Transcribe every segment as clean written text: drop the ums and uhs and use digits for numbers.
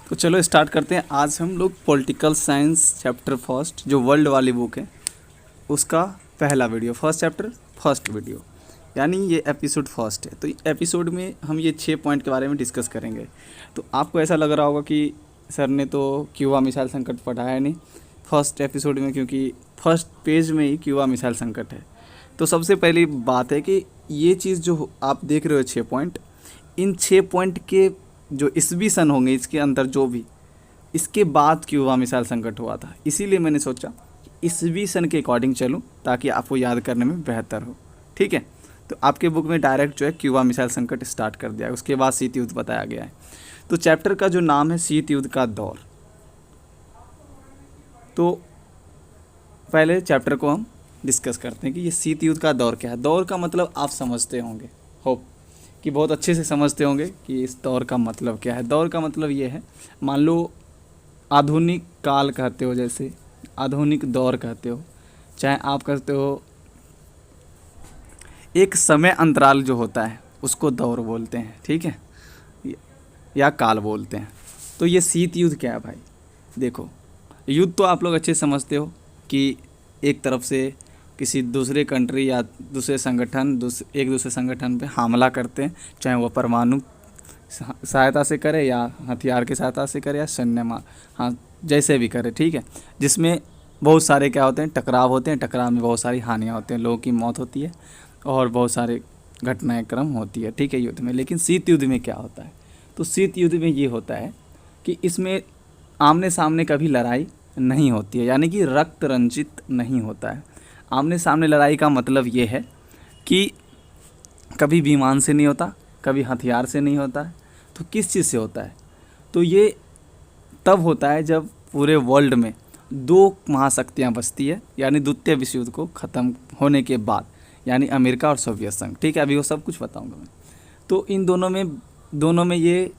तो चलो स्टार्ट करते हैं। आज हम लोग पॉलिटिकल साइंस चैप्टर फर्स्ट जो वर्ल्ड वाली बुक है उसका पहला video, first chapter first video, यानी ये एपिसोड फर्स्ट है। तो एपिसोड में हम ये 6 पॉइंट के बारे में डिस्कस करेंगे। तो आपको ऐसा लग रहा होगा कि सर ने तो क्यूबा मिसाइल संकट पढ़ाया नहीं फर्स्ट एपिसोड में, क्योंकि फर्स्ट पेज में ही क्यूबा मिसाइल संकट है। तो सबसे पहली बात है कि ये चीज़ जो आप देख रहे हो 6 पॉइंट, इन 6 पॉइंट के जो ईस्वी सन होंगे इसके अंदर जो भी, इसके बाद क्यूबा मिसाइल संकट हुआ था। इसीलिए मैंने सोचा ईस्वी सन के अकॉर्डिंग चलूँ ताकि आपको याद करने में बेहतर हो। ठीक है, तो आपके बुक में डायरेक्ट जो है क्यूबा मिसाइल संकट स्टार्ट कर दिया है, उसके बाद शीत युद्ध बताया गया है। तो चैप्टर का जो नाम है शीत युद्ध का दौर। तो पहले चैप्टर को हम डिस्कस करते हैं कि ये शीत युद्ध का दौर क्या है। दौर का मतलब आप समझते होंगे, होप कि बहुत अच्छे से समझते होंगे कि इस दौर का मतलब क्या है। दौर का मतलब ये है, मान लो आधुनिक काल कहते हो, जैसे आधुनिक दौर कहते हो, चाहे आप कहते हो एक समय अंतराल जो होता है उसको दौर बोलते हैं। ठीक है, या काल बोलते हैं। तो ये शीत युद्ध क्या है भाई? देखो, युद्ध तो आप लोग अच्छे से समझते हो कि एक तरफ से किसी दूसरे कंट्री या दूसरे संगठन एक दूसरे संगठन पे हमला करते हैं, चाहे वो परमाणु सहायता से करे या हथियार की सहायता से करे या सैन्य हाँ जैसे भी करे। ठीक है, जिसमें बहुत सारे क्या होते हैं, टकराव होते हैं। टकराव में बहुत सारी हानियाँ होती हैं, लोगों की मौत होती है और बहुत सारे घटनाएं क्रम होती है। ठीक है, युद्ध में। लेकिन शीत युद्ध में क्या होता है? तो शीत युद्ध में ये होता है कि इसमें आमने सामने कभी लड़ाई नहीं होती है, यानी कि रक्त रंजित नहीं होता है। आमने सामने लड़ाई का मतलब ये है कि कभी विमान से नहीं होता, कभी हथियार से नहीं होता है। तो किस चीज़ से होता है? तो ये तब होता है जब पूरे वर्ल्ड में 2 महाशक्तियाँ बसती है, यानी द्वितीय विश्व युद्ध को ख़त्म होने के बाद, यानी अमेरिका और सोवियत संघ। ठीक है, अभी वो सब कुछ बताऊंगा मैं। तो इन दोनों में ये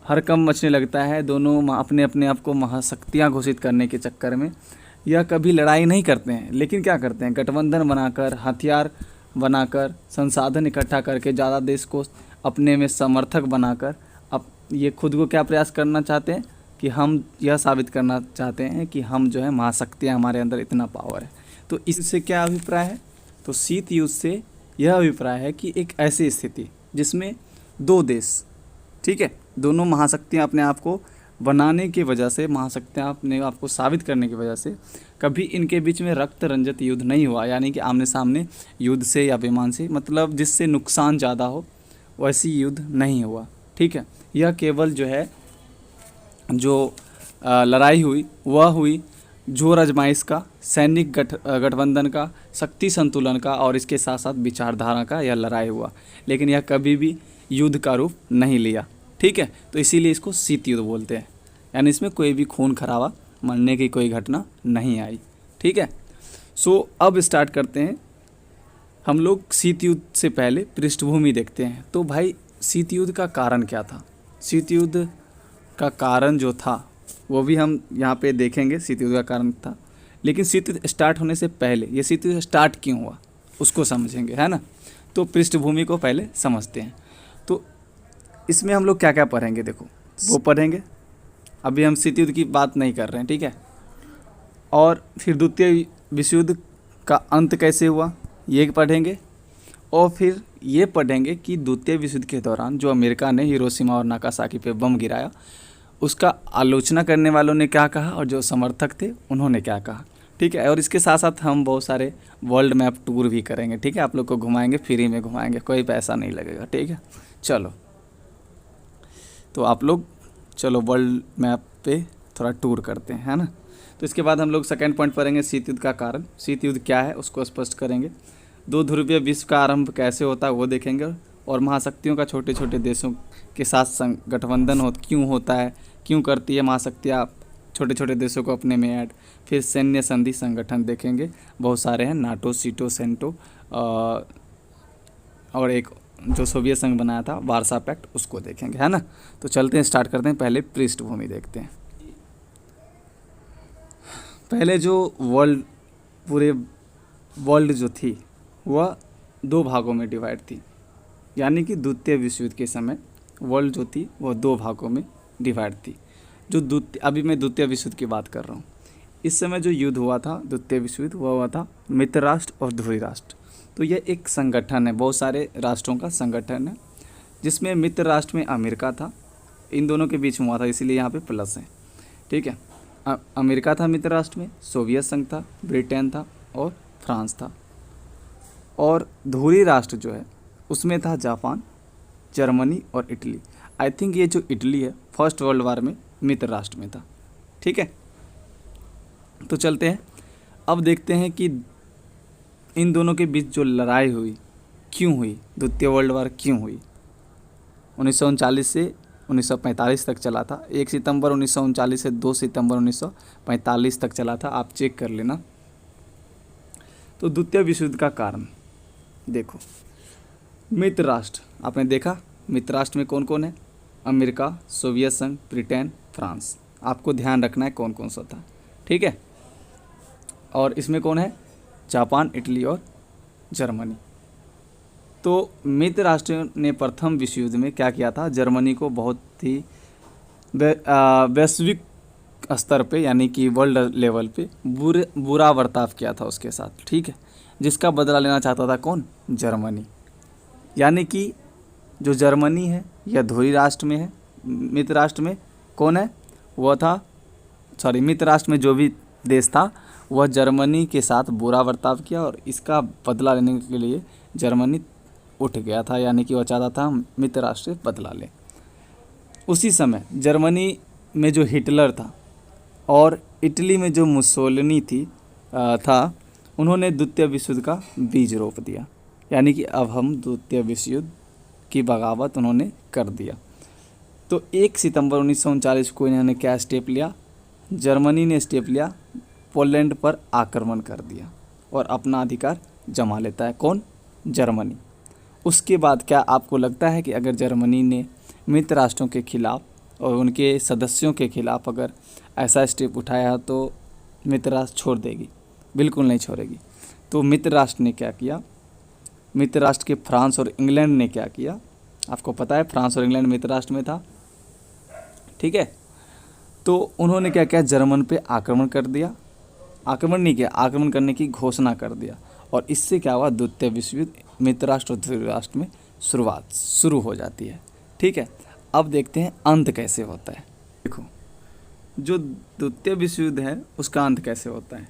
हरकंप मचने लगता है। दोनों अपने अपने आप को महाशक्तियाँ घोषित करने के चक्कर में यह कभी लड़ाई नहीं करते हैं, लेकिन क्या करते हैं, गठबंधन बनाकर, हथियार बनाकर, संसाधन इकट्ठा करके, ज़्यादा देश को अपने में समर्थक बनाकर अब ये खुद को क्या प्रयास करना चाहते हैं कि हम यह साबित करना चाहते हैं कि हम जो है महाशक्तियाँ, हमारे अंदर इतना पावर है। तो इससे क्या अभिप्राय है? तो शीत युद्ध से यह अभिप्राय है कि एक ऐसी स्थिति जिसमें 2 देश, ठीक है, दोनों महाशक्तियाँ अपने आप को बनाने की वजह से, महाशक्तियाँ अपने आप को साबित करने की वजह से कभी इनके बीच में रक्त रंजित युद्ध नहीं हुआ, यानी कि आमने सामने युद्ध से या विमान से, मतलब जिससे नुकसान ज़्यादा हो, वैसी युद्ध नहीं हुआ। ठीक है, यह केवल जो है जो लड़ाई हुई वह हुई जोर आजमाइश का, सैनिक गठबंधन का, शक्ति संतुलन का और इसके साथ साथ विचारधारा का यह लड़ाई हुआ, लेकिन यह कभी भी युद्ध का रूप नहीं लिया। ठीक है, तो इसीलिए इसको शीत युद्ध बोलते हैं, यानी इसमें कोई भी खून खराबा, मरने की कोई घटना नहीं आई। ठीक है, सो अब स्टार्ट करते हैं हम लोग। शीत युद्ध से पहले पृष्ठभूमि देखते हैं। तो भाई शीत युद्ध का कारण क्या था? शीत युद्ध का कारण जो था वो भी हम यहाँ पे देखेंगे, शीत युद्ध का कारण था। लेकिन शीत युद्ध स्टार्ट होने से पहले ये शीत युद्ध स्टार्ट क्यों हुआ उसको समझेंगे, है ना। तो पृष्ठभूमि को पहले समझते हैं। तो इसमें हम लोग क्या क्या पढ़ेंगे, देखो वो पढ़ेंगे। अभी हम शीत युद्ध की बात नहीं कर रहे हैं, ठीक है। और फिर द्वितीय विश्व युद्ध का अंत कैसे हुआ ये पढ़ेंगे। और फिर ये पढ़ेंगे कि द्वितीय विश्व युद्ध के दौरान जो अमेरिका ने हिरोशिमा और नागासाकी पे बम गिराया, उसका आलोचना करने वालों ने क्या कहा और जो समर्थक थे उन्होंने क्या कहा। ठीक है, और इसके साथ साथ हम बहुत सारे वर्ल्ड मैप टूर भी करेंगे। ठीक है, आप लोग को घुमाएंगे, फ्री में घुमाएंगे, कोई पैसा नहीं लगेगा। ठीक है, चलो तो आप लोग चलो वर्ल्ड मैप पे थोड़ा टूर करते हैं, है ना। तो इसके बाद हम लोग सेकंड पॉइंट पढ़ेंगे, शीत युद्ध का कारण। शीत युद्ध क्या है उसको स्पष्ट करेंगे। 2 ध्रुवीय विश्व का आरंभ कैसे होता है वो देखेंगे। और महाशक्तियों का छोटे छोटे देशों के साथ गठबंधन क्यों होता है, क्यों करती है महाशक्तियाँ छोटे छोटे देशों को अपने में ऐड। फिर सैन्य संधि संगठन देखेंगे, बहुत सारे हैं, नाटो, सीटो, सेंटो, और एक जो सोवियत संघ बनाया था वारसा पैक्ट, उसको देखेंगे, है ना। तो चलते हैं, स्टार्ट करते हैं। पहले पृष्ठभूमि देखते हैं। पहले जो पूरे वर्ल्ड जो थी वह 2 भागों में डिवाइड थी, यानी कि द्वितीय विश्व युद्ध के समय वर्ल्ड जो थी वह 2 भागों में डिवाइड थी। जो अभी मैं द्वितीय विश्व युद्ध की बात कर रहा हूँ। इस समय जो युद्ध हुआ था द्वितीय विश्व युद्ध, वह हुआ था मित्र राष्ट्र और ध्रुवी राष्ट्र। तो यह एक संगठन है, बहुत सारे राष्ट्रों का संगठन है, जिसमें मित्र राष्ट्र में अमेरिका था, इन दोनों के बीच में हुआ था, इसीलिए यहाँ पे प्लस है। ठीक है, अमेरिका था मित्र राष्ट्र में, सोवियत संघ था, ब्रिटेन था और फ्रांस था। और ध्रुवी राष्ट्र जो है उसमें था जापान, जर्मनी और इटली। आई थिंक ये जो इटली है फर्स्ट वर्ल्ड वार में मित्र राष्ट्र में था। ठीक है, तो चलते हैं, अब देखते हैं कि इन दोनों के बीच जो लड़ाई हुई क्यों हुई, द्वितीय वर्ल्ड वार क्यों हुई। 1939 से 1945 तक चला था। 1 सितंबर 1939 से 2 सितंबर 1945 तक चला था, आप चेक कर लेना। तो द्वितीय विश्व युद्ध का कारण देखो, मित्र राष्ट्र आपने देखा, मित्र राष्ट्र में कौन कौन है, अमेरिका, सोवियत संघ, ब्रिटेन, फ्रांस। आपको ध्यान रखना है कौन कौन सा था। ठीक है, और इसमें कौन है, जापान, इटली और जर्मनी। तो मित्र राष्ट्र ने प्रथम विश्व युद्ध में क्या किया था, जर्मनी को बहुत ही वैश्विक स्तर पे यानी कि वर्ल्ड लेवल पे बुरा बर्ताव किया था उसके साथ। ठीक है, जिसका बदला लेना चाहता था कौन, जर्मनी। यानी कि जो जर्मनी है यह ध्रुवी राष्ट्र में है, मित्र राष्ट्र में कौन है, वह था, सॉरी, मित्र राष्ट्र में जो भी देश था वह जर्मनी के साथ बुरा बर्ताव किया और इसका बदला लेने के लिए जर्मनी उठ गया था, यानी कि वह चाहता था मित्र राष्ट्र से बदला ले। उसी समय जर्मनी में जो हिटलर था और इटली में जो मुसोलिनी था, उन्होंने द्वितीय विश्व युद्ध का बीज रोप दिया, यानी कि अब हम द्वितीय विश्व युद्ध की बगावत उन्होंने कर दिया। तो 1 सितंबर 1939 को इन्होंने क्या स्टेप लिया, जर्मनी ने स्टेप लिया, पोलैंड पर आक्रमण कर दिया और अपना अधिकार जमा लेता है कौन, जर्मनी। उसके बाद क्या आपको लगता है कि अगर जर्मनी ने मित्र राष्ट्रों के खिलाफ और उनके सदस्यों के खिलाफ अगर ऐसा स्टेप उठाया तो मित्र राष्ट्र छोड़ देगी? बिल्कुल नहीं छोड़ेगी। तो मित्र राष्ट्र ने क्या किया, मित्र राष्ट्र के फ्रांस और इंग्लैंड ने क्या किया, आपको पता है फ्रांस और इंग्लैंड मित्र राष्ट्र में था। ठीक है, तो उन्होंने क्या किया, जर्मन पे आक्रमण कर दिया, आक्रमण नहीं किया, आक्रमण करने की घोषणा कर दिया और इससे क्या हुआ, द्वितीय विश्व युद्ध मित्र राष्ट्र और ध्रुवी राष्ट्र में शुरू हो जाती है। ठीक है, अब देखते हैं अंत कैसे होता है। देखो, जो द्वितीय विश्व युद्ध है उसका अंत कैसे होता है।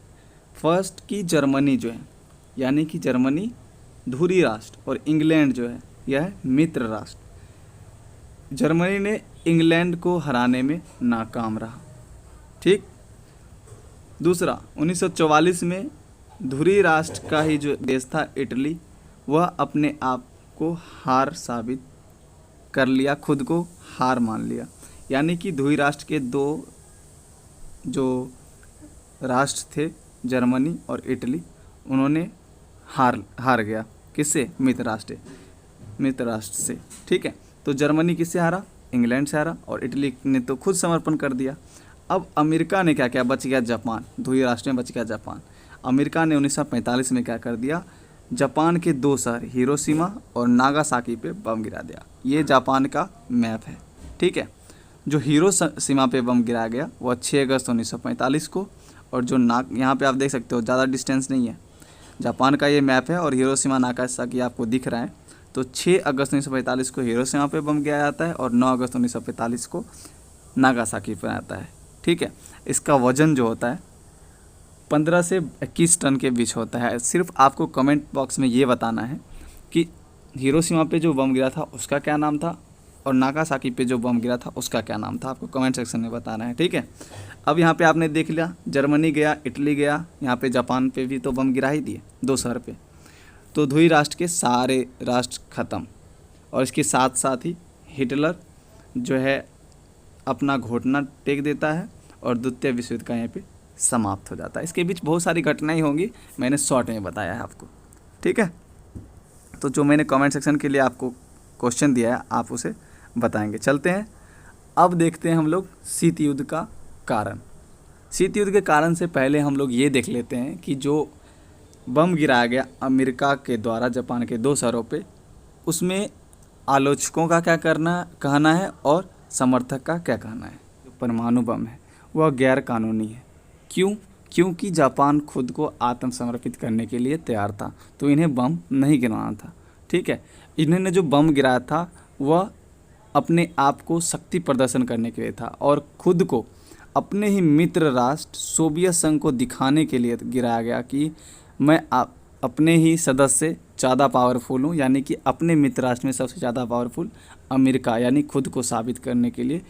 फर्स्ट की जर्मनी जो है, यानी कि जर्मनी ध्रुवी राष्ट्र और इंग्लैंड जो है यह है मित्र राष्ट्र। जर्मनी ने इंग्लैंड को हराने में नाकाम रहा। ठीक, दूसरा 1944 में ध्रुवी राष्ट्र का ही जो देश था इटली, वह अपने आप को हार साबित कर लिया, खुद को हार मान लिया। यानी कि ध्रुवी राष्ट्र के दो जो राष्ट्र थे जर्मनी और इटली, उन्होंने हार गया, किससे, मित्र राष्ट्र से। ठीक है, तो जर्मनी किससे हारा, इंग्लैंड से हारा और इटली ने तो खुद समर्पण कर दिया। अब अमेरिका ने क्या किया, बच गया जापान, ध्रुवी राष्ट्र में बच गया जापान। अमेरिका ने 1945 में क्या कर दिया, जापान के 2 शहर हिरोशिमा और नागासाकी पे बम गिरा दिया। ये जापान का मैप है। ठीक है, जो हिरोशिमा पे बम गिराया गया वह 6 अगस्त 1945 को, और जो यहाँ पे आप देख सकते हो ज़्यादा डिस्टेंस नहीं है, जापान का ये मैप है और हिरोशिमा नागासाकी आपको दिख रहा है। तो 6 अगस्त 1945 को हिरोशिमा पे बम गिराया जाता है और 9 अगस्त 1945 को नागासाकी पर आता है। ठीक है, इसका वजन जो होता है 15 से 21 टन के बीच होता है। सिर्फ आपको कमेंट बॉक्स में ये बताना है कि हिरोशिमा पे जो बम गिरा था उसका क्या नाम था और नागासाकी पे जो बम गिरा था उसका क्या नाम था, आपको कमेंट सेक्शन में बताना है। ठीक है, अब यहाँ पे आपने देख लिया, जर्मनी गया, इटली गया, यहाँ पे जापान पे भी तो बम गिरा ही दिए 2 शहर पे। तो ध्रुवी राष्ट्र के सारे राष्ट्र ख़त्म और इसके साथ साथ ही हिटलर जो है अपना घुटना टेक देता है और द्वितीय विश्व युद्ध का यहाँ पे समाप्त हो जाता है। इसके बीच बहुत सारी घटनाएं होंगी, मैंने शॉर्ट में बताया है आपको। ठीक है, तो जो मैंने कमेंट सेक्शन के लिए आपको क्वेश्चन दिया है आप उसे बताएंगे। चलते हैं, अब देखते हैं हम लोग शीत युद्ध का कारण। शीत युद्ध के कारण से पहले हम लोग ये देख लेते हैं कि जो बम गिराया गया अमेरिका के द्वारा जापान के 2 शहरों पे, उसमें आलोचकों का क्या कहना है और समर्थक का क्या कहना है? जो परमाणु बम है वह गैर कानूनी है। क्यों? क्योंकि जापान खुद को आत्मसमर्पित करने के लिए तैयार था, तो इन्हें बम नहीं गिराना था। ठीक है, इन्होंने जो बम गिराया था वह अपने आप को शक्ति प्रदर्शन करने के लिए था और खुद को अपने ही मित्र राष्ट्र सोवियत संघ को दिखाने के लिए गिराया गया कि मैं अपने ही सदस्य से ज़्यादा पावरफुल हूँ, यानी कि अपने मित्र राष्ट्र में सबसे ज़्यादा पावरफुल अमेरिका, यानी खुद को साबित करने के लिए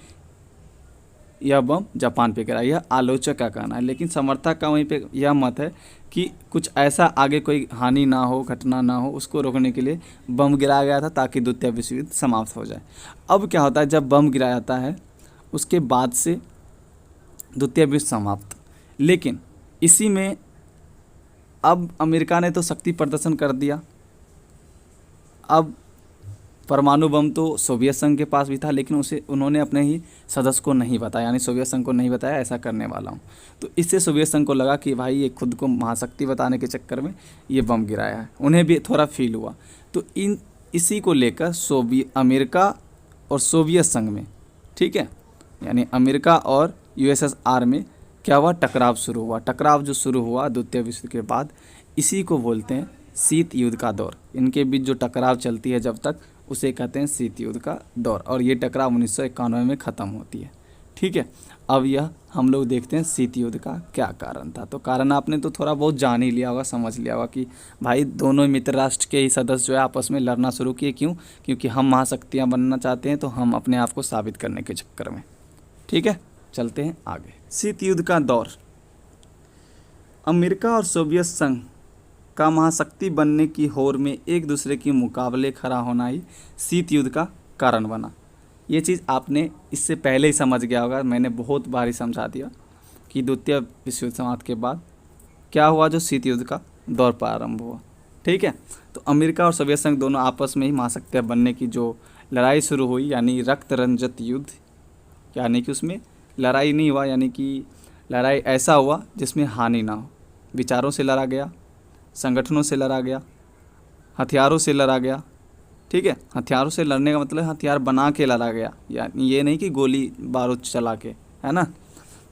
यह बम जापान पे गिरा। यह आलोचक का कहना है, लेकिन समर्थक का वहीं पे यह मत है कि कुछ ऐसा आगे कोई हानि ना हो, घटना ना हो, उसको रोकने के लिए बम गिराया गया था ताकि द्वितीय विश्व युद्ध समाप्त हो जाए। अब क्या होता है, जब बम गिराया जाता है उसके बाद से द्वितीय विश्व समाप्त, लेकिन इसी में अब अमेरिका ने तो शक्ति प्रदर्शन कर दिया। अब परमाणु बम तो सोवियत संघ के पास भी था, लेकिन उन्होंने अपने ही सदस्य को नहीं बताया, यानी सोवियत संघ को नहीं बताया ऐसा करने वाला हूँ। तो इससे सोवियत संघ को लगा कि भाई ये खुद को महाशक्ति बताने के चक्कर में ये बम गिराया है, उन्हें भी थोड़ा फील हुआ। तो इसी को लेकर अमेरिका और सोवियत संघ में, ठीक है, यानी अमेरिका और यूएसएसआर में क्या हुआ, टकराव शुरू हुआ। टकराव जो शुरू हुआ द्वितीय विश्व के बाद, इसी को बोलते हैं शीत युद्ध का दौर। इनके बीच जो टकराव चलती है जब तक, उसे कहते हैं शीत युद्ध का दौर, और ये टकराव 1991 में ख़त्म होती है। ठीक है, अब यह हम लोग देखते हैं शीत युद्ध का क्या कारण था। तो कारण आपने तो थोड़ा बहुत जान ही लिया होगा, समझ लिया होगा कि भाई दोनों मित्र राष्ट्र के ही सदस्य जो है आपस में लड़ना शुरू किए। क्यों? क्योंकि हम महाशक्तियाँ बनना चाहते हैं, तो हम अपने आप को साबित करने के चक्कर में। ठीक है, चलते हैं आगे। शीत युद्ध का दौर, अमेरिका और सोवियत संघ का महाशक्ति बनने की होड़ में एक दूसरे के मुकाबले खड़ा होना ही शीत युद्ध का कारण बना। ये चीज़ आपने इससे पहले ही समझ गया होगा, मैंने बहुत बार ही समझा दिया कि द्वितीय विश्व युद्ध समाप्त के बाद क्या हुआ, जो शीत युद्ध का दौर प्रारंभ हुआ। ठीक है, तो अमेरिका और सोवियत संघ दोनों आपस में ही महाशक्तियाँ बनने की जो लड़ाई शुरू हुई, यानी रक्त रंजित युद्ध, यानी कि उसमें लड़ाई नहीं हुआ, यानी कि लड़ाई ऐसा हुआ जिसमें हानि ना हो। विचारों से लड़ा गया, संगठनों से लड़ा गया, हथियारों से लड़ा गया। ठीक है, हथियारों से लड़ने का मतलब हथियार बना के लड़ा गया, यानी ये नहीं कि गोली बारूद चला के, है ना।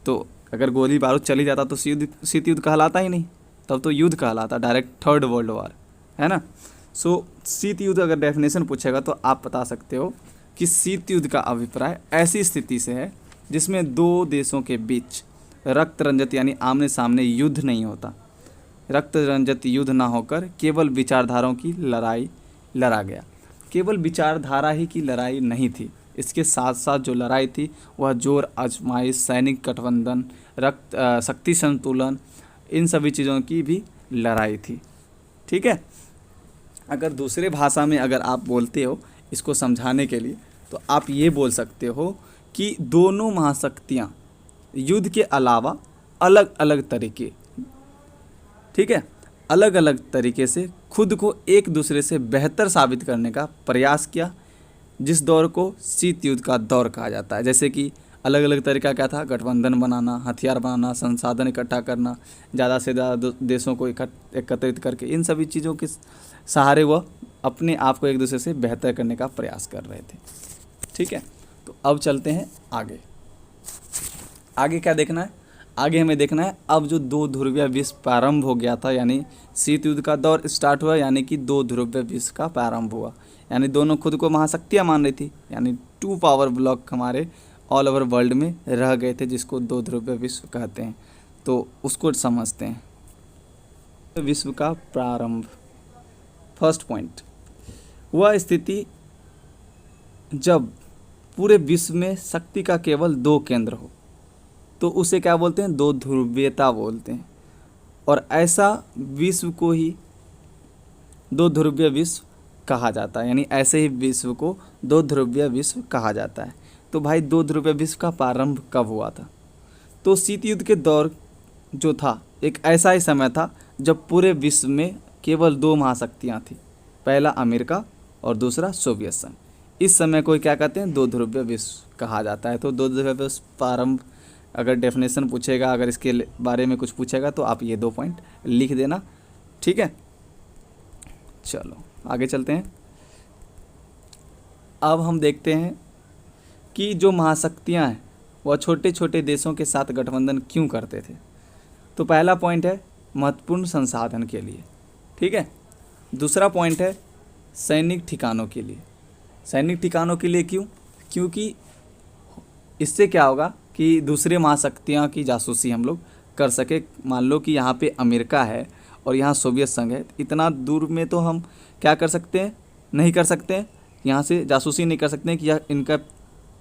तो अगर गोली बारूद चली जाता तो शीत युद्ध कहलाता ही नहीं, तब तो युद्ध कहलाता, डायरेक्ट थर्ड वर्ल्ड वॉर, है ना। सो शीत युद्ध अगर डेफिनेशन पूछेगा तो आप बता सकते हो कि शीत युद्ध का अभिप्राय ऐसी स्थिति से है जिसमें दो देशों के बीच रक्त रंजित यानी आमने सामने युद्ध नहीं होता। रक्त रंजित युद्ध ना होकर केवल विचारधाराओं की लड़ाई लड़ा गया। केवल विचारधारा ही की लड़ाई नहीं थी, इसके साथ साथ जो लड़ाई थी वह जोर आजमाइश, सैनिक गठबंधन, शक्ति संतुलन, इन सभी चीज़ों की भी लड़ाई थी। ठीक है, अगर दूसरे भाषा में अगर आप बोलते हो इसको समझाने के लिए, तो आप ये बोल सकते हो कि दोनों महाशक्तियाँ युद्ध के अलावा अलग अलग तरीके, ठीक है, अलग अलग तरीके से खुद को एक दूसरे से बेहतर साबित करने का प्रयास किया, जिस दौर को शीत युद्ध का दौर कहा जाता है। जैसे कि अलग अलग तरीका क्या था, गठबंधन बनाना, हथियार बनाना, संसाधन इकट्ठा करना, ज़्यादा से ज़्यादा देशों को एकत्रित करके, इन सभी चीज़ों के सहारे वह अपने आप को एक दूसरे से बेहतर करने का प्रयास कर रहे थे। ठीक है, तो अब चलते हैं आगे। आगे क्या देखना है, आगे हमें देखना है अब जो दो ध्रुवीय विश्व प्रारंभ हो गया था, यानी शीत युद्ध का दौर स्टार्ट हुआ, यानी कि दो ध्रुवीय विश्व का प्रारंभ हुआ, यानी दोनों खुद को महाशक्तियाँ मान रही थी, यानी 2 पावर ब्लॉक हमारे ऑल ओवर वर्ल्ड में रह गए थे, जिसको दो ध्रुवीय विश्व कहते हैं। तो उसको समझते हैं। विश्व का प्रारंभ, फर्स्ट पॉइंट, वह स्थिति जब पूरे विश्व में शक्ति का केवल 2 केंद्र हो, तो उसे क्या बोलते हैं, दो ध्रुवीयता बोलते हैं। और ऐसा विश्व को ही दो ध्रुवीय विश्व कहा जाता है, यानी ऐसे ही विश्व को दो ध्रुवीय विश्व कहा जाता है। तो भाई दो ध्रुवीय विश्व का प्रारंभ कब हुआ था, तो शीत युद्ध के दौर जो था एक ऐसा ही समय था जब पूरे विश्व में केवल 2 महाशक्तियाँ थी, पहला अमेरिका और दूसरा सोवियत संघ। इस समय को क्या कहते हैं, दो ध्रुवीय विश्व कहा जाता है। तो दो ध्रुवीय विश्व प्रारंभ अगर डेफिनेशन पूछेगा, अगर इसके बारे में कुछ पूछेगा तो आप ये 2 पॉइंट लिख देना। ठीक है, चलो आगे चलते हैं। अब हम देखते हैं कि जो महाशक्तियाँ हैं वह छोटे छोटे देशों के साथ गठबंधन क्यों करते थे। तो पहला पॉइंट है महत्वपूर्ण संसाधन के लिए, ठीक है। दूसरा पॉइंट है सैनिक ठिकानों के लिए। सैनिक ठिकानों के लिए क्यों? क्योंकि इससे क्या होगा कि दूसरे महाशक्तियाँ की जासूसी हम लोग कर सके। मान लो कि यहाँ पे अमेरिका है और यहाँ सोवियत संघ है, इतना दूर में तो हम क्या कर सकते हैं, नहीं कर सकते हैं, यहाँ से जासूसी नहीं कर सकते हैं कि यह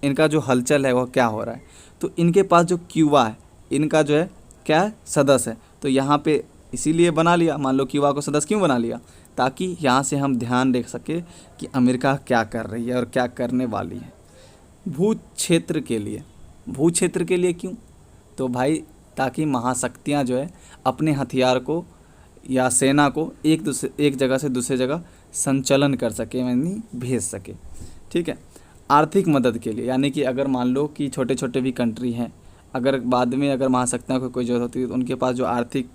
इनका जो हलचल है वह क्या हो रहा है। तो इनके पास जो क्यूबा है, इनका जो है क्या है, सदस्य है। तो यहाँ पे इसीलिए बना लिया, मान लो क्यूबा को सदस्य क्यों बना लिया, ताकि यहाँ से हम ध्यान देख सके कि अमेरिका क्या कर रही है और क्या करने वाली है। भू क्षेत्र के लिए, भू क्षेत्र के लिए क्यों? तो भाई ताकि महाशक्तियाँ जो है अपने हथियार को या सेना को एक जगह से दूसरे जगह संचलन कर सके, यानी भेज सके, ठीक है। आर्थिक मदद के लिए, यानी कि अगर मान लो कि छोटे छोटे भी कंट्री हैं, अगर बाद में अगर महाशक्तियों को कोई ज़रूरत होती है तो उनके पास जो आर्थिक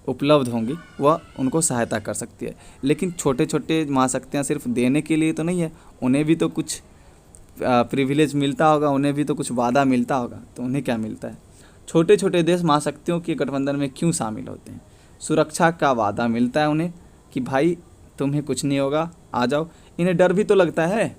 उपलब्ध होंगी वह उनको सहायता कर सकती है। लेकिन छोटे छोटे महाशक्तियाँ सिर्फ देने के लिए तो नहीं है, उन्हें भी तो कुछ प्रिविलेज मिलता होगा, उन्हें भी तो कुछ वादा मिलता होगा। तो उन्हें क्या मिलता है? छोटे छोटे देश महाशक्तियों के गठबंधन में क्यों शामिल होते हैं? सुरक्षा का वादा मिलता है उन्हें कि भाई तुम्हें कुछ नहीं होगा, आ जाओ। इन्हें डर भी तो लगता है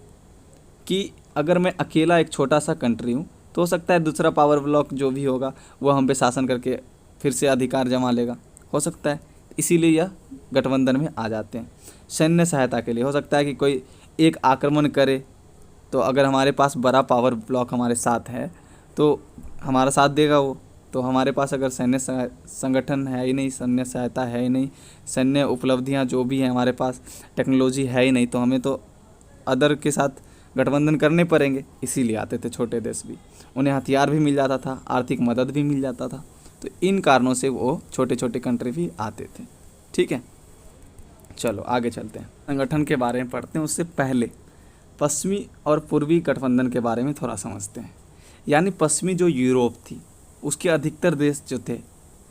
कि अगर मैं अकेला एक छोटा सा कंट्री हूँ तो हो सकता है दूसरा पावर ब्लॉक जो भी होगा वो हम पे शासन करके फिर से अधिकार जमा लेगा, हो सकता है। इसीलिए यह गठबंधन में आ जाते हैं। सैन्य सहायता के लिए, हो सकता है कि कोई एक आक्रमण करे, तो अगर हमारे पास बड़ा पावर ब्लॉक हमारे साथ है तो हमारा साथ देगा वो। तो हमारे पास अगर सैन्य संगठन है ही नहीं, सैन्य सहायता है ही नहीं, सैन्य उपलब्धियां जो भी हैं हमारे पास, टेक्नोलॉजी है ही नहीं, तो हमें तो अदर के साथ गठबंधन करने पड़ेंगे। इसीलिए आते थे छोटे देश भी, उन्हें हथियार भी मिल जाता था, आर्थिक मदद भी मिल जाता था। तो इन कारणों से वो छोटे छोटे कंट्री भी आते थे, ठीक है। चलो आगे चलते हैं, संगठन के बारे में पढ़ते हैं। उससे पहले पश्चिमी और पूर्वी गठबंधन के बारे में थोड़ा समझते हैं। यानी पश्चिमी जो यूरोप थी उसके अधिकतर देश जो थे,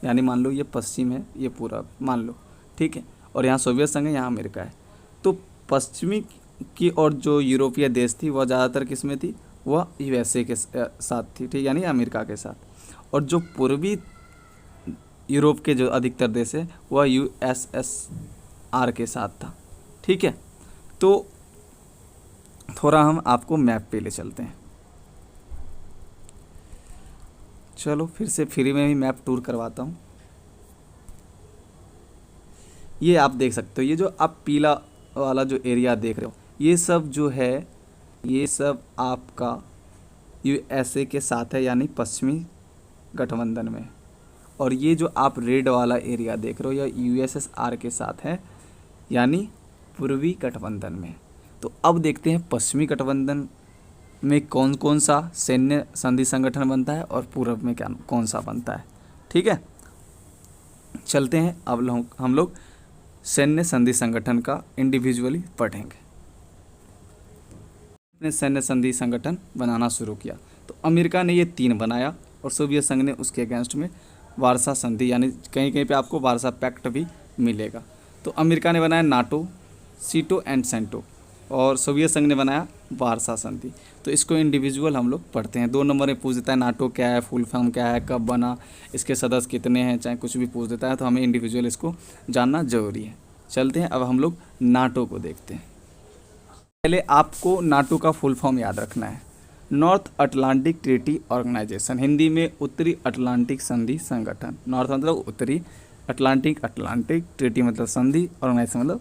यानी मान लो ये पश्चिम है, ये पूरब मान लो, ठीक है, और यहाँ सोवियत संघ है, यहाँ अमेरिका है। तो पश्चिमी की और जो यूरोपीय देश थी वह ज़्यादातर किस में थी, वह यूएसए के साथ थी, ठीक, यानी अमेरिका के साथ। और जो पूर्वी यूरोप के जो अधिकतर देश है वह यूएसएसआर के साथ था, ठीक है। तो थोड़ा हम आपको मैप पे ले चलते हैं। चलो फिर से फ्री में भी मैप टूर करवाता हूँ। ये आप देख सकते हो, ये जो आप पीला वाला जो एरिया देख रहे हो, ये सब जो है, ये सब आपका यूएसए के साथ है, यानी पश्चिमी गठबंधन में। और ये जो आप रेड वाला एरिया देख रहे हो, यह यूएसएसआर के साथ है, यानी पूर्वी गठबंधन में। तो अब देखते हैं पश्चिमी गठबंधन में कौन कौन सा सैन्य संधि संगठन बनता है और पूर्व में क्या कौन सा बनता है, ठीक है। चलते हैं, अब हम लोग सैन्य संधि संगठन का इंडिविजुअली पढ़ेंगे। अपने सैन्य संधि संगठन बनाना शुरू किया तो अमेरिका ने ये 3 बनाया और सोवियत संघ ने उसके अगेंस्ट में वारसा संधि, यानी कहीं कहीं पे आपको वारसा पैक्ट भी मिलेगा। तो अमेरिका ने बनाया नाटो, सीटो एंड सेंटो, और सोवियत संघ ने बनाया वारसा संधि। तो इसको इंडिविजुअल हम लोग पढ़ते हैं। 2 नंबर में पूछ देता है नाटो क्या है, फुल फॉर्म क्या है, कब बना, इसके सदस्य कितने हैं, चाहे कुछ भी पूछ देता है, तो हमें इंडिविजुअल इसको जानना जरूरी है। चलते हैं, अब हम लोग नाटो को देखते हैं। पहले आपको नाटो का फुल फॉर्म याद रखना है, North Atlantic Treaty Organization, Hindi में उत्तरी अटलांटिक संधि संगठन। नॉर्थ मतलब उत्तरी, अटलांटिक ट्रीटी मतलब संधि, ऑर्गेनाइजेशन मतलब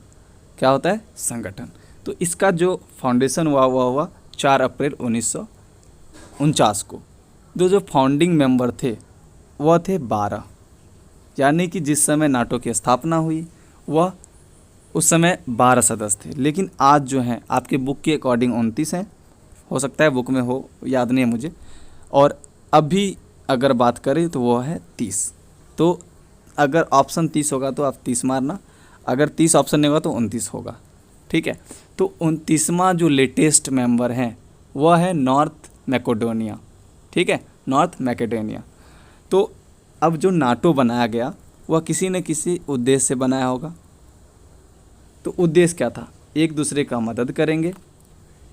क्या होता है, संगठन। तो इसका जो फाउंडेशन हुआ 4 अप्रैल 1949 को। जो फाउंडिंग मेंबर थे वह थे 12, यानी कि जिस समय नाटो की स्थापना हुई वह उस समय 12 सदस्य थे। लेकिन आज जो हैं आपके बुक के अकॉर्डिंग 29 हैं, हो सकता है बुक में हो, याद नहीं है मुझे। और अभी अगर बात करें तो वो है 30। तो अगर ऑप्शन 30 होगा तो आप 30 मारना, अगर 30 ऑप्शन नहीं होगा तो 29 होगा, ठीक है। तो 29वां जो लेटेस्ट मेंबर हैं वह है नॉर्थ मैकेडोनिया, ठीक है, नॉर्थ मैकेडोनिया। तो अब जो नाटो बनाया गया वह किसी न किसी उद्देश्य से बनाया होगा। तो उद्देश्य क्या था, एक दूसरे का मदद करेंगे,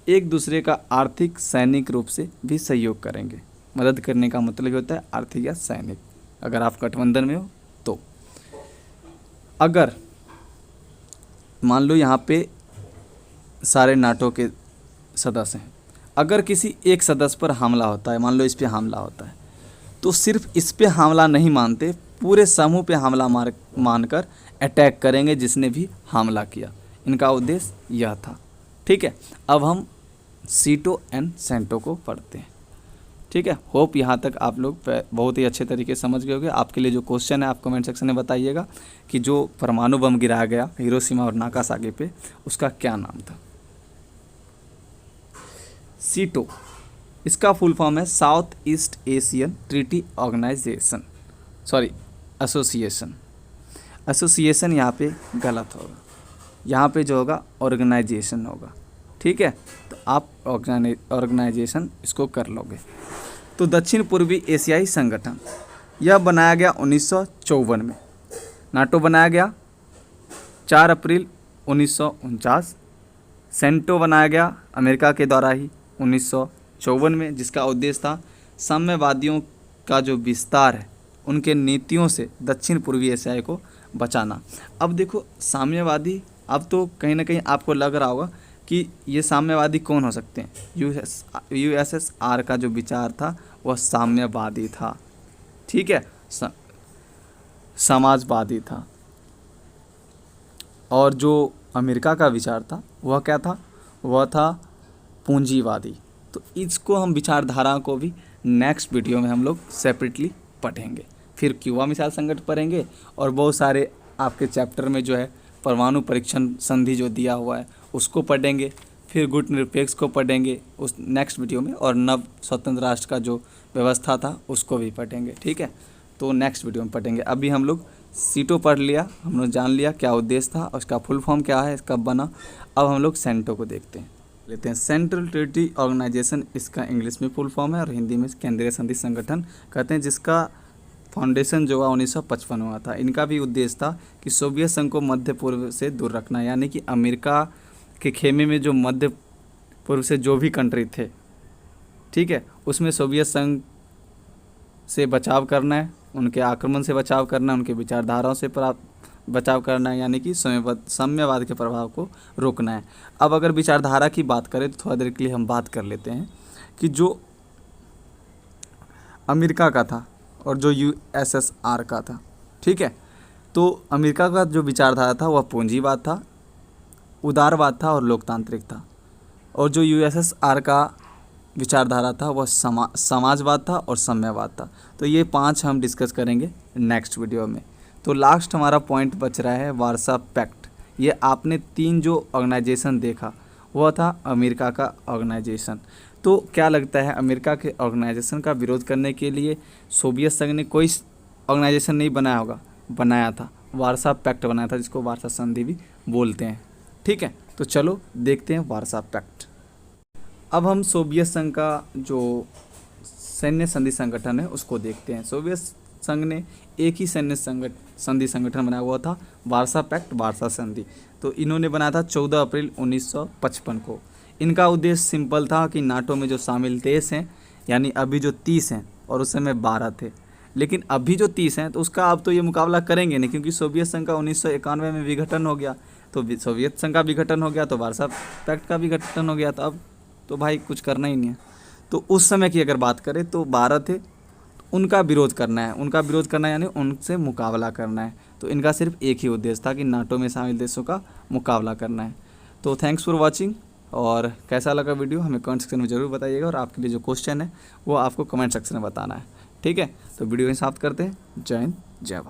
एक दूसरे का आर्थिक सैनिक रूप से भी सहयोग करेंगे। मदद करने का मतलब होता है आर्थिक या सैनिक, अगर आप गठबंधन में हो तो। अगर मान लो यहाँ पे सारे नाटो के सदस्य हैं, अगर किसी एक सदस्य पर हमला होता है, मान लो इस पे हमला होता है, तो सिर्फ इस पे हमला नहीं मानते, पूरे समूह पे हमला मानकर अटैक करेंगे जिसने भी हमला किया। इनका उद्देश्य यह था। ठीक है, अब हम सीटो एंड सेंटो को पढ़ते हैं। ठीक है, होप यहाँ तक आप लोग बहुत ही अच्छे तरीके से समझ गए होंगे। आपके लिए जो क्वेश्चन है आप कमेंट सेक्शन में बताइएगा कि जो परमाणु बम गिराया गया हिरोशिमा और नागासाकी पे, उसका क्या नाम था। सीटो, इसका फुल फॉर्म है South East Asian Treaty Organization, sorry association. Association यहाँ पे गलत होगा, यहाँ पे जो होगा ऑर्गेनाइजेशन होगा। ठीक है, तो आप ऑर्गेनाइजेशन इसको कर लोगे। तो दक्षिण पूर्वी एशियाई संगठन यह बनाया गया 1954 में। नाटो बनाया गया 4 अप्रैल 1949। सेंटो बनाया गया अमेरिका के द्वारा ही 1954 में, जिसका उद्देश्य था साम्यवादियों का जो विस्तार है उनके नीतियों से दक्षिण पूर्वी एशिया को बचाना। अब देखो साम्यवादी, अब तो कहीं ना कहीं आपको लग रहा होगा कि ये साम्यवादी कौन हो सकते हैं। यूएसएसआर का जो विचार था वह साम्यवादी था। ठीक है, समाजवादी था। और जो अमेरिका का विचार था वह क्या था, वह था पूंजीवादी। तो इसको हम विचारधारा को भी नेक्स्ट वीडियो में हम लोग सेपरेटली पढ़ेंगे। फिर क्यूबा मिसाइल संकट पढ़ेंगे और बहुत सारे आपके चैप्टर में जो है परमाणु परीक्षण संधि जो दिया हुआ है उसको पढ़ेंगे। फिर गुट निरपेक्ष को पढ़ेंगे उस नेक्स्ट वीडियो में, और नव स्वतंत्र राष्ट्र का जो व्यवस्था था उसको भी पढ़ेंगे। ठीक है, तो नेक्स्ट वीडियो में पढ़ेंगे। अभी हम लोग सीटो पढ़ लिया, हम लोग जान लिया क्या उद्देश्य था और उसका फुल फॉर्म क्या है, कब बना। अब हम लोग सेंटो को देखते हैं। सेंट्रल ट्रीटी ऑर्गेनाइजेशन इसका इंग्लिश में फुल फॉर्म है और हिंदी में केंद्रीय संधि संगठन कहते हैं, जिसका फाउंडेशन जो हुआ 1955 हुआ था। इनका भी उद्देश्य था कि सोवियत संघ को मध्य पूर्व से दूर रखना, यानी कि अमेरिका के खेमे में जो मध्य पूर्व से जो भी कंट्री थे, ठीक है, उसमें सोवियत संघ से बचाव करना है, उनके आक्रमण से बचाव करना है, उनके विचारधाराओं से बचाव करना है, यानी कि साम्यवाद के प्रभाव को रोकना है। अब अगर विचारधारा की बात करें तो थोड़ा देर के लिए हम बात कर लेते हैं कि जो अमेरिका का था और जो यूएसएसआर का था। ठीक है, तो अमेरिका का जो विचारधारा था वह पूंजीवाद था, उदारवाद था और लोकतांत्रिक था। और जो यूएसएसआर का विचारधारा था वह समाजवाद था और साम्यवाद था। तो ये 5 हम डिस्कस करेंगे नेक्स्ट वीडियो में। तो लास्ट हमारा पॉइंट बच रहा है वार्सा पैक्ट। ये आपने 3 जो ऑर्गेनाइजेशन देखा वह था अमेरिका का ऑर्गेनाइजेशन। तो क्या लगता है, अमेरिका के ऑर्गेनाइजेशन का विरोध करने के लिए सोवियत संघ ने कोई ऑर्गेनाइजेशन नहीं बनाया होगा, बनाया था, वार्सा पैक्ट बनाया था, जिसको वार्सा संधि भी बोलते हैं। ठीक है, तो चलो देखते हैं वार्सा पैक्ट। अब हम सोवियत संघ का जो सैन्य संधि संगठन है उसको देखते हैं। सोवियत संघ ने एक ही सैन्य संधि संगठन बनाया हुआ था, वार्सा पैक्ट, वार्सा संधि। तो इन्होंने बनाया था 14 अप्रैल 1955 को। इनका उद्देश्य सिंपल था कि नाटो में जो शामिल देश हैं, यानी अभी जो 30 हैं और उस समय 12 थे, लेकिन अभी जो 30 हैं तो उसका अब तो ये मुकाबला करेंगे नहीं, क्योंकि सोवियत संघ का 1991 में विघटन हो गया। तो सोवियत संघ का विघटन हो गया तो वार्सा पैक्ट का भी गठन हो गया। तो अब तो भाई कुछ करना ही नहीं है। तो उस समय की अगर बात करें तो 12 थे, उनका विरोध करना है, उनका विरोध करना है यानी उनसे मुकाबला करना है। तो इनका सिर्फ एक ही उद्देश्य था कि नाटो में शामिल देशों का मुकाबला करना है। तो थैंक्स फॉर वॉचिंग, और कैसा लगा वीडियो हमें कमेंट सेक्शन में ज़रूर बताइएगा, और आपके लिए जो क्वेश्चन है वो आपको कमेंट सेक्शन में बताना है। ठीक है, तो वीडियो समाप्त करते हैं। जय हिंद, जय भारत।